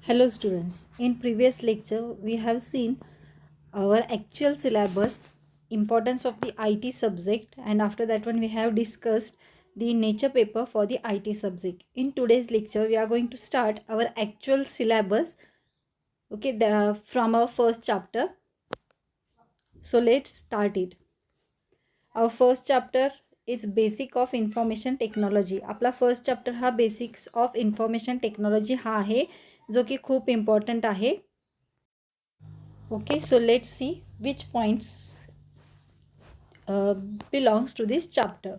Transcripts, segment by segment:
Hello students, in previous lecture we have seen our actual syllabus, importance of the IT subject, and after that one we have discussed the nature paper for the IT subject. In today's lecture we are going to start our actual syllabus, okay, from our first chapter. So let's start it. Our first chapter is basic of information technology. आपला first chapter हा basics of information technology हा आहे, जो की खूप important आहे. Okay, so let's see which points belongs to this chapter.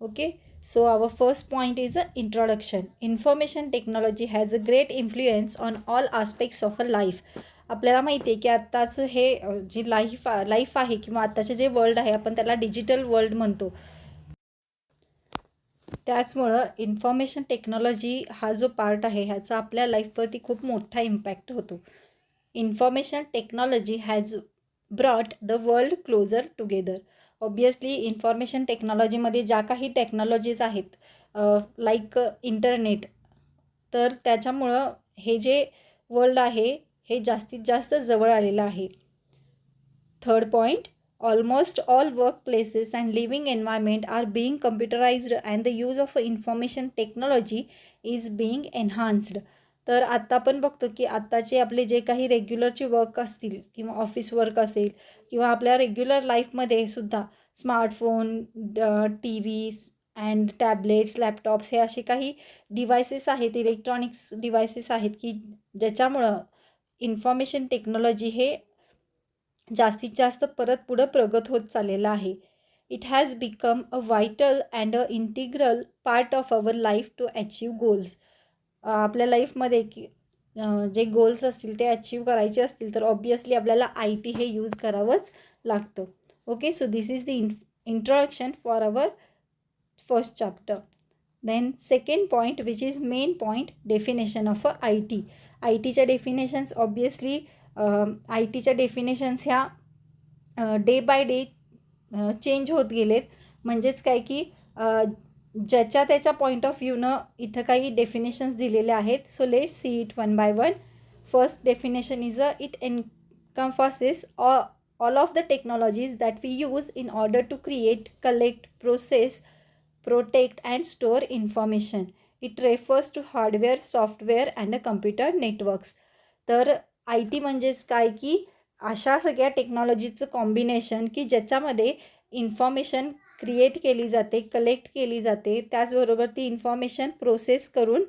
Okay, so our first point is introduction. Information technology has a great influence on all aspects of a life. आपल्याला माहिती आहे की आत्ताचं हे जी लाईफ आहे किंवा आत्ताचे जे वर्ल्ड आहे आपण त्याला डिजिटल वर्ल्ड म्हणतो. त्याचमुळं इन्फॉर्मेशन टेक्नॉलॉजी हा जो पार्ट आहे ह्याचा आपल्या लाईफवरती खूप मोठा इम्पॅक्ट होतो. Information technology has brought the world closer together. Obviously information टेक्नॉलॉजीमध्ये ज्या काही टेक्नॉलॉजीज आहेत लाईक इंटरनेट, तर त्याच्यामुळं हे जे वर्ल्ड आहे हे जास्तीत जास्त जवळ आलेलं आहे. Third point, almost all workplaces and living environment are being computerized and the use of information technology is being enhanced. तर आत्ता आपण बघतो की आत्ताचे आपले जे काही रेग्युलरचे वर्क असतील किंवा ऑफिस वर्क असेल किंवा आपल्या रेग्युलर लाईफमध्ये सुद्धा smartphone, T V and tablets, laptops हे असे काही डिव्हायसेस आहेत, इलेक्ट्रॉनिक्स डिव्हायसेस आहेत की ज्याच्यामुळं इन्फॉर्मेशन टेक्नॉलॉजी हे जास्तीत जास्त परत पुढं प्रगत होत चाललेलं आहे. It has become a vital and a integral part of our life to achieve goals. आपल्या लाईफमध्ये की जे गोल्स असतील ते अचीव करायचे असतील तर ऑब्वियसली आपल्याला IT हे यूज करावंच लागतं. Okay, so this is the introduction for our first chapter. Then second point which is main point, definition of IT. ITच्या डेफिनेशन्स ऑब्वियसली ITच्या डेफिनेशन्स ह्या डे बाय डे चेंज होत गेलेत. म्हणजेच काय की ज्याच्या त्याच्या पॉईंट ऑफ व्ह्यूनं इथं काही डेफिनेशन्स दिलेले आहेत. So let see it one by one. First definition is it encompasses all of the technologies that we use in order to create, collect, process, protect and store information. It refers to hardware, software and computer networks. तर IT म्हणजेच काय की अशा सगळ्या टेक्नॉलॉजीचं combination की ज्याच्यामध्ये information create केली जाते, कलेक्ट केली जाते, त्याचबरोबर ती इन्फॉर्मेशन प्रोसेस करून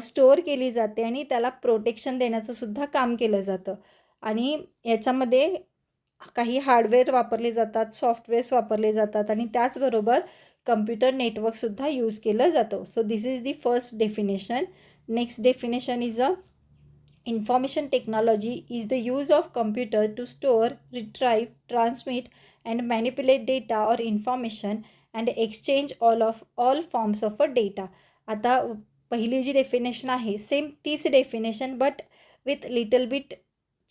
स्टोअर केली जाते आणि त्याला प्रोटेक्शन देण्याचं सुद्धा काम केलं जातं. आणि याच्यामध्ये काही हार्डवेअर वापरले जातात, सॉफ्टवेअर्स वापरले जातात आणि त्याचबरोबर कम्प्युटर नेटवर्कसुद्धा यूज केलं जातं. So this is the first definition. Next definition is information technology is the use of computer to store, retrieve, transmit and manipulate data or information and exchange all forms of a data. आता पहिली जी definition आहे same तीच definition but with little bit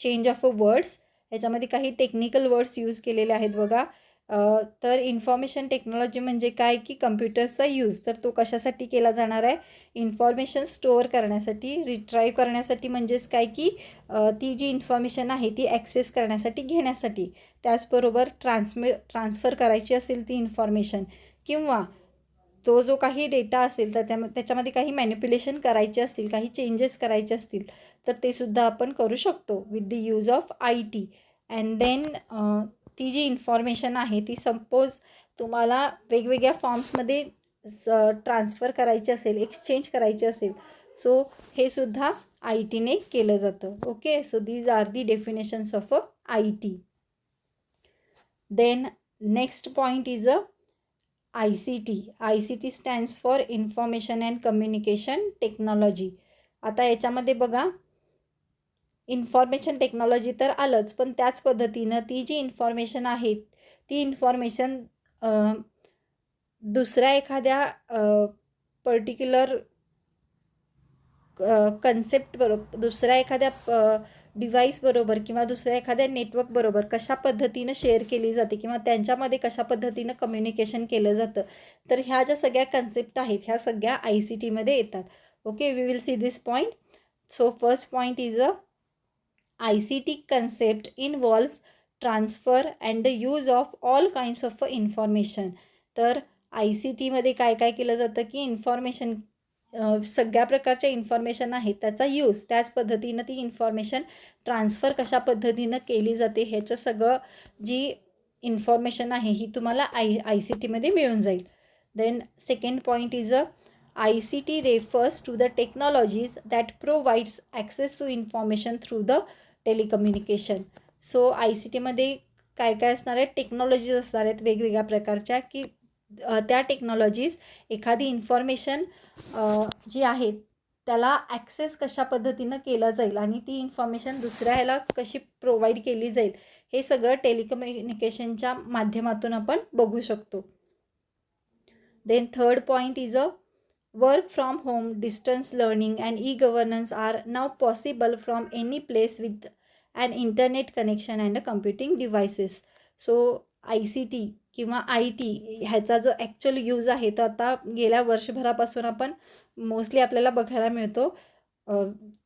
change of a words. ह्याच्यामध्ये काही technical words use केलेले आहेत बघा. तर इन्फॉर्मेशन टेक्नॉलॉजी म्हणजे काय की कम्प्युटर्सचा यूज, तर तो कशासाठी केला जाणार आहे, इन्फॉर्मेशन स्टोअर करण्यासाठी, रिट्राईव्ह करण्यासाठी, म्हणजेच काय की ती जी इन्फॉर्मेशन आहे ती ॲक्सेस करण्यासाठी, घेण्यासाठी, त्याचबरोबर ट्रान्सफर करायची असेल ती इन्फॉर्मेशन किंवा तो जो काही डेटा असेल तर त्याच्यामध्ये काही मॅनिप्युलेशन करायचे असतील, काही चेंजेस करायचे असतील तर ते सुद्धा आपण करू शकतो with the use of IT. And then ती जी इन्फॉर्मेशन आहे ती सपोज तुम्हाला वेगवेगळ्या फॉर्म्समध्ये ट्रान्सफर करायची असेल, एक्सचेंज करायची असेल, सो हे सुद्धा ITने केलं जातं. Okay, so these are the definitions of IT. Then next point is ICT. ICT stands for information and communication technology. आता याच्यामध्ये बघा, इन्फॉर्मेशन टेक्नॉलॉजी तर आलंच, पण त्याच पद्धतीनं ती जी इन्फॉर्मेशन आहे ती इन्फॉर्मेशन दुसऱ्या एखाद्या पर्टिक्युलर कन्सेप्ट बरोबर, दुसऱ्या एखाद्या डिव्हाइस बरोबर किंवा दुसऱ्या एखाद्या नेटवर्क बरोबर कशा पद्धतीनं शेअर केली जाते किंवा त्यांच्यामध्ये कशा पद्धतीनं कम्युनिकेशन केलं जातं, तर ह्या ज्या सगळ्या कन्सेप्ट आहेत ह्या सगळ्या ICTमध्ये येतात. Okay, we will see this point. So first point is a ICT concept involves transfer and the use of all kinds of information. तर ICT मध्ये काय काय केलं जातं की इन्फॉर्मेशन, सगळ्या प्रकारच्या इन्फॉर्मेशन आहेत त्याचा यूज, त्याच पद्धतीनं ती इन्फॉर्मेशन ट्रान्सफर कशा पद्धतीनं केली जाते ह्याचं सगळं जी इन्फॉर्मेशन आहे ही तुम्हाला ICT मध्ये मिळून जाईल. Then second point is a ICT refers to the technologies that provides access to information through the telecommunication. So ICT मध्ये काय काय असणार आहेत, टेक्नॉलॉजीज असणार आहेत वेगवेगळ्या प्रकारच्या की त्या टेक्नॉलॉजीज एखादी इन्फॉर्मेशन जी आहे त्याला ॲक्सेस कशा पद्धतीनं केला जाईल आणि ती इन्फॉर्मेशन दुसऱ्या ह्याला कशी प्रोव्हाइड केली जाईल हे सगळं टेलिकम्युनिकेशनच्या माध्यमातून आपण बघू शकतो. Then third point is a work from home, distance learning and e-governance are now possible from any place with an internet connection and a computing devices. So ICT किंवा IT ह्याचा जो ॲक्च्युअल यूज आहे तो आता गेल्या वर्षभरापासून आपण mostly आपल्याला बघायला मिळतो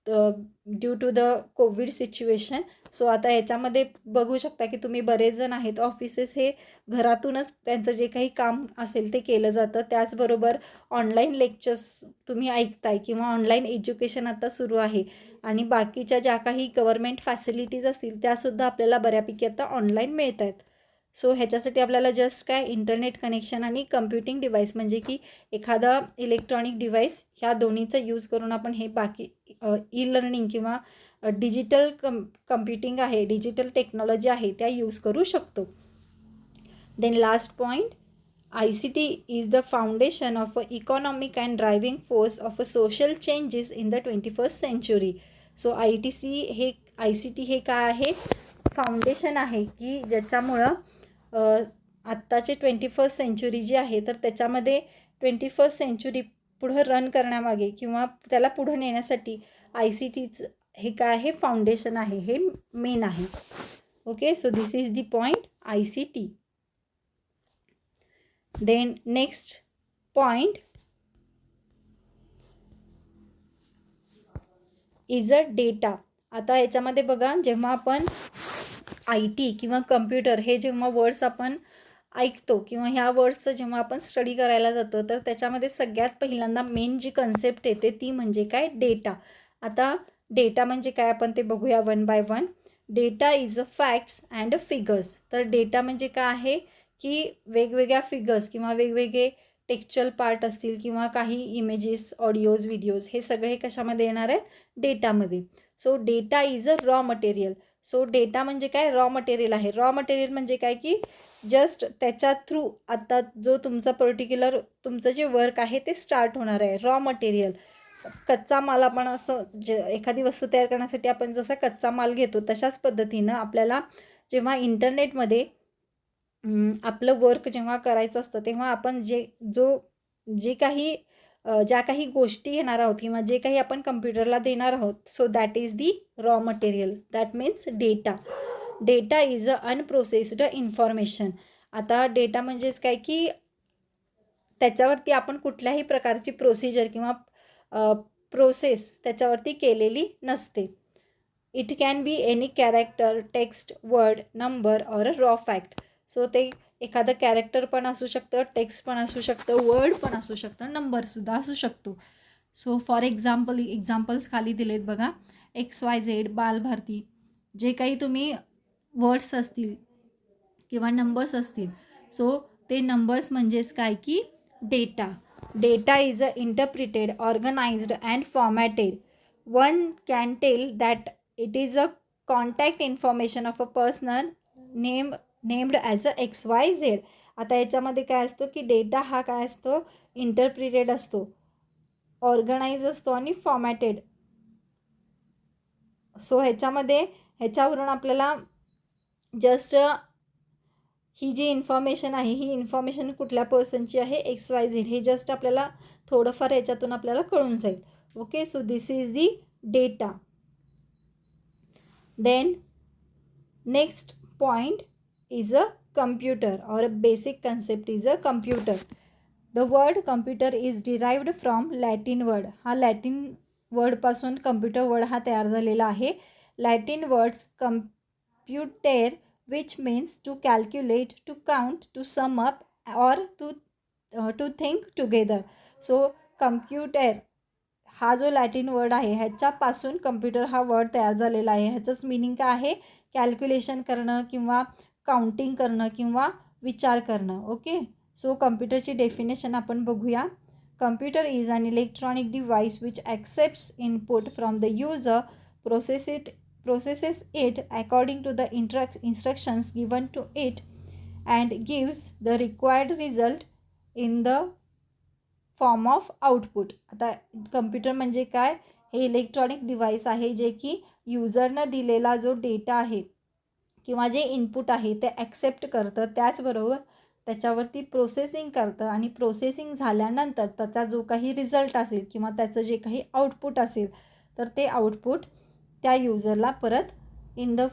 due to the Covid situation. So आता ह्याच्यामध्ये बघू शकता की तुम्ही बरेच जण आहेत, ऑफिसेस हे घरातूनच त्यांचं जे काही काम असेल ते केलं जातं. त्याचबरोबर ऑनलाईन लेक्चर्स तुम्ही ऐकताय किंवा ऑनलाईन एज्युकेशन आता सुरू आहे आणि बाकीच्या ज्या काही गव्हर्मेंट फॅसिलिटीज असतील त्यासुद्धा आपल्याला बऱ्यापैकी आता ऑनलाईन मिळत आहेत. सो ह्याच्यासाठी आपल्याला जस्ट काय इंटरनेट कनेक्शन आणि कम्प्युटिंग डिव्हाइस म्हणजे की एखादा इलेक्ट्रॉनिक डिव्हाइस ह्या दोन्हीचा यूज करून आपण हे बाकी ई लर्निंग किंवा डिजिटल कम्प्युटिंग आहे, डिजिटल टेक्नॉलॉजी आहे त्या यूज करू शकतो. Then last point, ICT is the foundation of a economic and driving force of a social changes in the 21st century. So ICT हे काय आहे, फाउंडेशन आहे की ज्याच्यामुळं आत्ताचे 21st सेंचुरी जी आहे तर त्याच्यामध्ये 21st सेंचुरी पुढं रन करण्यामागे किंवा त्याला पुढं नेण्यासाठी ICTचं हे काय आहे, फाउंडेशन आहे, हे मेन आहे. Okay, so this is the point ICT. Then next point is a data. आता याच्यामध्ये बघा, जेव्हा आपण IT किंवा कम्प्युटर हे जेव्हा वर्ड्स आपण ऐकतो किंवा ह्या वर्ड्सचं जेव्हा आपण स्टडी करायला जातो तर त्याच्यामध्ये सगळ्यात पहिल्यांदा मेन जी कन्सेप्ट येते ती म्हणजे काय, डेटा. आता डेटा म्हणजे काय आपण ते बघूया one by one. Data is a facts and figures. तर डेटा म्हणजे काय आहे की वेगवेगळ्या फिगर्स किंवा वेगवेगळे टेक्स्चुअल पार्ट असतील किंवा काही इमेजेस, ऑडिओज, व्हिडिओज हे सगळे कशामध्ये येणार आहेत, डेटामध्ये. So data is a raw material. So data म्हणजे काय, रॉ मटेरियल आहे. रॉ मटेरियल म्हणजे काय की जस्ट त्याच्या थ्रू आता जो तुमचा पर्टिक्युलर तुमचं जे वर्क आहे ते स्टार्ट होणार आहे. रॉ मटेरियल, कच्चा माल. आपण असं एखादी वस्तू तयार करण्यासाठी आपण जसा कच्चा माल घेतो तशाच पद्धतीनं आपल्याला जेव्हा इंटरनेटमध्ये आपलं वर्क जेव्हा करायचं असतं तेव्हा आपण जे काही ज्या काही गोष्टी घेणार आहोत किंवा जे काही आपण कम्प्युटरला देणार आहोत, so that is the raw material. That means data. Data is a unprocessed information. आता डेटा म्हणजेच काय की त्याच्यावरती आपण कुठल्याही प्रकारची प्रोसिजर किंवा प्रोसेस त्याच्यावरती केलेली नसते. It can be any character, text, word, number or a raw fact. So ते एखादं कॅरेक्टर पण असू शकतं, टेक्स्ट पण असू शकतं, वर्ड पण असू शकतं, नंबरसुद्धा असू शकतो. सो फॉर एक्झाम्पल्स खाली दिलेत बघा. XYZ, बालभारती, जे काही तुम्ही वर्ड्स असतील किंवा नंबर्स असतील, सो ते नंबर्स म्हणजेच काय की data. Data is a interpreted, organised and formatted. One can tell that it is a contact information of a personal named as a XYZ. आता याच्यामध्ये काय असतो की डेटा हा काय असतो, इंटरप्रिटेड असतो, ऑर्गनाइज असतो आणि फॉर्मॅटेड. सो ह्याच्यावरून आपल्याला जस्ट ही जी इन्फॉर्मेशन आहे ही इन्फॉर्मेशन कुठल्या पर्सनची आहे, XYZ, हे जस्ट आपल्याला थोडंफार ह्याच्यातून आपल्याला कळून जाईल. Okay, so this is the data. Then next point is a computer or a basic concept is a computer. The word computer is derived from Latin word. हा लॅटिन वर्डपासून कम्प्युटर वर्ड हा तयार झालेला आहे. Latin words computare which means to calculate, to count, to sum up or to think together. So computer हा जो Latin word आहे ह्याच्यापासून कम्प्युटर हा वर्ड तयार झालेला आहे. ह्याचंच मिनिंग काय आहे? कॅल्क्युलेशन करणं किंवा काउंटिंग करणं किंवा विचार करणं. ओके, सो कम्प्युटरची डेफिनेशन आपण बघूया. Computer is an electronic device which accepts input from the user, processes it according to the instructions given to it and gives the required result in the form of output. आता computer म्हणजे काय? हे electronic device आहे जे की युजरनं दिलेला जो data आहे किंवा जे इनपुट आहे ते ॲक्सेप्ट करतं, त्याचबरोबर त्याच्यावरती प्रोसेसिंग करतं आणि प्रोसेसिंग झाल्यानंतर त्याचा जो काही रिझल्ट असेल किंवा त्याचं जे काही आउटपुट असेल तर ते आउटपुट त्या युजरला परत in the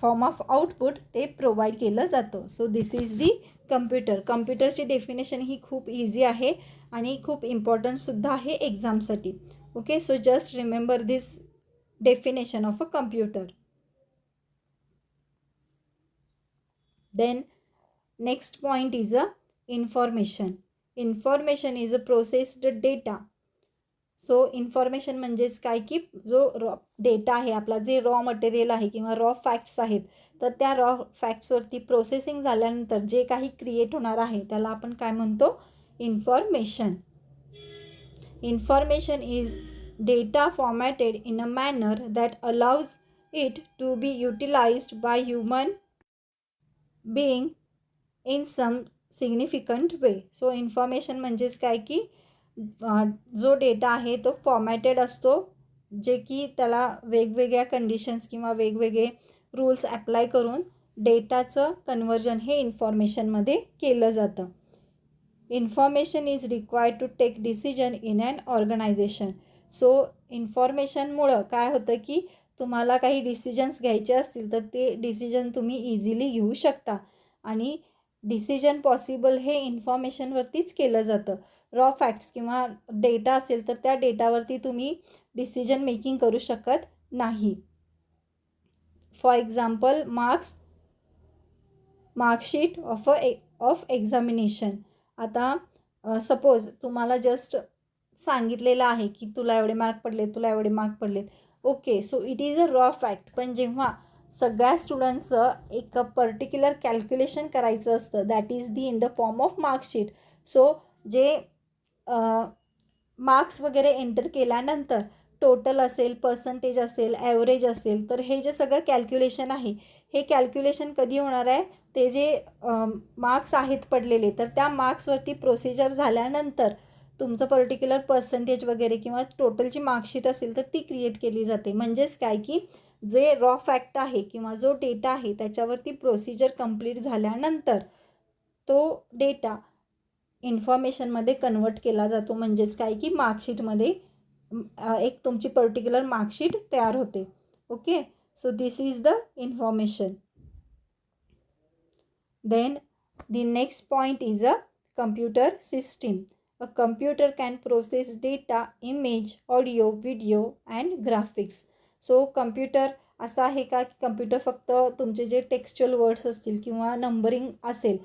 form of output ते प्रोव्हाइड केलं जातं. So this is the computer. कम्प्युटरची डेफिनेशन ही खूप इझी आहे आणि खूप इम्पॉर्टंटसुद्धा आहे एक्झामसाठी. Okay, so just remember this definition of a computer. Then next point is a information. Information is a processed data. So information म्हणजेच काय की जो डेटा आहे आपला, जे रॉ मटेरियल आहे किंवा रॉ फॅक्ट्स आहेत, तर त्या रॉ फॅक्ट्सवरती प्रोसेसिंग झाल्यानंतर जे काही क्रिएट होणार आहे त्याला आपण काय म्हणतो? Information. Information is data formatted in a manner that allows it to be utilised by human being in some significant way. So information म्हणजेच काय की जो डेटा आहे तो फॉर्मॅटेड असतो, जे की त्याला वेगवेगळ्या कंडिशन्स किंवा वेगवेगळे रूल्स ॲप्लाय करून डेटाचं कन्वर्जन हे इन्फॉर्मेशनमध्ये केलं जातं. Information is required to take decision in an organisation. So इन्फॉर्मेशनमुळं काय होतं की तुम्हाला काही डिसिजन्स घ्यायचे असतील तर ते डिसिजन तुम्ही इझिली घेऊ शकता आणि डिसिजन पॉसिबल हे इन्फॉर्मेशनवरतीच केलं जातं. रॉ फॅक्ट्स किंवा डेटा असेल तर त्या डेटावरती तुम्ही डिसिजन मेकिंग करू शकत नाही. For example marksheet of examination. आता सपोज तुम्हाला जस्ट सांगितलेलं आहे की तुला एवढे मार्क पडलेत, तुला एवढे मार्क पडलेत. Okay, so it is a raw fact. पण जेव्हा सगळ्या स्टुडंट्सचं एक पर्टिक्युलर कॅल्क्युलेशन करायचं असतं, that is the in the form of marksheet. So जे मार्क्स वगैरे एंटर केल्यानंतर टोटल असेल, पर्सेंटेज असेल, ॲव्हरेज असेल, तर हे जे सगळं कॅल्क्युलेशन आहे हे कॅल्क्युलेशन कधी होणार आहे? ते जे मार्क्स आहेत पडलेले, तर त्या मार्क्सवरती प्रोसिजर झाल्यानंतर तुमचं पर्टिक्युलर पर्सेंटेज वगैरे किंवा टोटलची मार्कशीट असेल तर ती क्रिएट केली जाते. म्हणजेच काय की जे रॉ फॅक्ट आहे किंवा जो डेटा आहे त्याच्यावरती प्रोसिजर कंप्लीट झाल्यानंतर तो डेटा इन्फॉर्मेशनमध्ये कन्वर्ट केला जातो. म्हणजेच काय की मार्कशीटमध्ये एक तुमची पर्टिक्युलर मार्कशीट तयार होते. Okay, so this is the information. Then the next point is a computer system. A computer can process data, image, audio, video and graphics. So computer असा आहे का की कम्प्युटर फक्त तुमचे जे टेक्स्च्युअल वर्ड्स असतील किंवा नंबरिंग असेल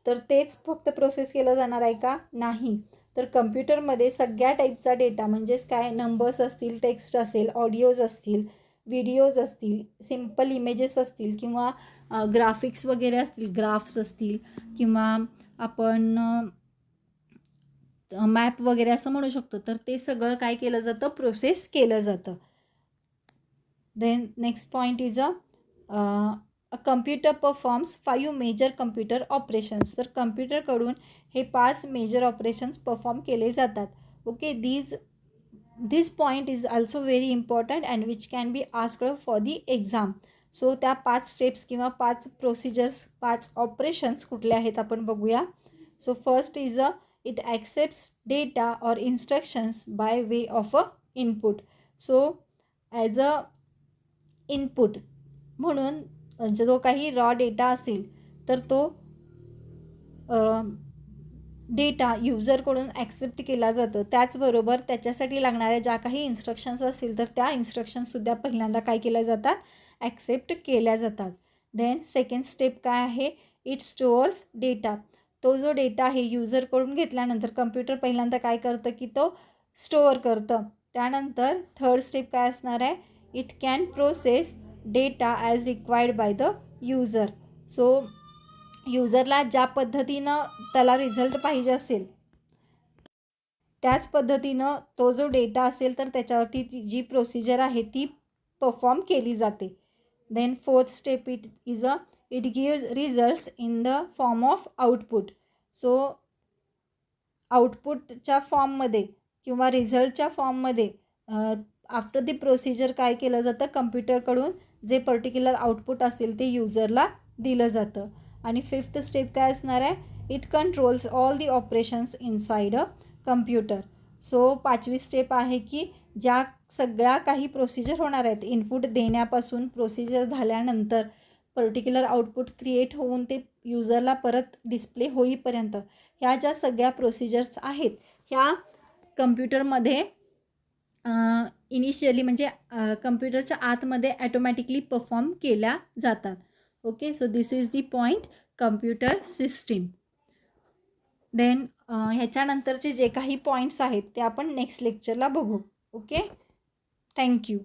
तर तेच फक्त प्रोसेस केलं जाणार आहे का? नाही. तर कम्प्युटरमध्ये सगळ्या टाईपचा डेटा म्हणजेच काय, नंबर्स असतील, टेक्स्ट असेल, ऑडिओज असतील, व्हिडिओज असतील, सिम्पल इमेजेस असतील किंवा ग्राफिक्स वगैरे असतील, ग्राफ्स असतील किंवा आपण मॅप वगैरे असं म्हणू शकतो, तर ते सगळं काय केलं जातं? प्रोसेस केलं जातं. Then next point is a computer performs 5 major computer operations. तर कम्प्युटरकडून हे 5 मेजर ऑपरेशन्स परफॉर्म केले जातात. Okay, this point is also very important and which can be asked for the exam. So त्या 5 स्टेप्स किंवा 5 procedures, 5 operations कुठले आहेत आपण बघूया. So first is it accepts data or instructions by way of a input. So as a input म्हणून जो काही raw data असेल तर तो डेटा युजरकडून ॲक्सेप्ट केला जातो. त्याचबरोबर त्याच्यासाठी लागणाऱ्या ज्या काही इन्स्ट्रक्शन्स असतील तर त्या इन्स्ट्रक्शन्ससुद्धा पहिल्यांदा काय केल्या जातात, ॲक्सेप्ट केल्या जातात. देन सेकंड स्टेप काय आहे, इट स्टोअर्स डेटा. तो जो डेटा आहे युजरकडून घेतल्यानंतर कम्प्युटर पहिल्यांदा काय करतं की तो स्टोअर करतं. त्यानंतर थर्ड स्टेप काय असणार आहे, it can process data as required by the user. So युजरला ज्या पद्धतीनं त्याला रिझल्ट पाहिजे असेल त्याच पद्धतीनं तो जो डेटा असेल तर त्याच्यावरती जी प्रोसिजर आहे ती परफॉर्म केली जाते. Then fourth step it gives results in the form of output. So आउटपुटच्या फॉर्ममध्ये किंवा रिझल्टच्या फॉर्ममध्ये आफ्टर दी प्रोसिजर काय केलं जातं, कम्प्युटरकडून जे पर्टिक्युलर आउटपुट असेल ते युजरला दिलं जातं. आणि फिफ्थ स्टेप काय असणार आहे, it controls all the operations inside a computer. So पाचवी स्टेप आहे की ज्या सगळ्या काही प्रोसिजर होणार आहेत, इनपुट देण्यापासून प्रोसिजर झाल्यानंतर पर्टिक्युलर आउटपुट क्रिएट होऊन ते युजरला परत डिस्प्ले होईपर्यंत ह्या ज्या सगळ्या प्रोसिजर्स आहेत ह्या कम्प्युटरमध्ये इनिशियली म्हणजे कम्प्युटरच्या आतमध्ये ॲटोमॅटिकली परफॉर्म केल्या जातात. Okay, so this is the point computer system. Then ह्याच्यानंतरचे जे काही पॉईंट्स आहेत ते आपण नेक्स्ट लेक्चरला बघू. ओके, थँक्यू.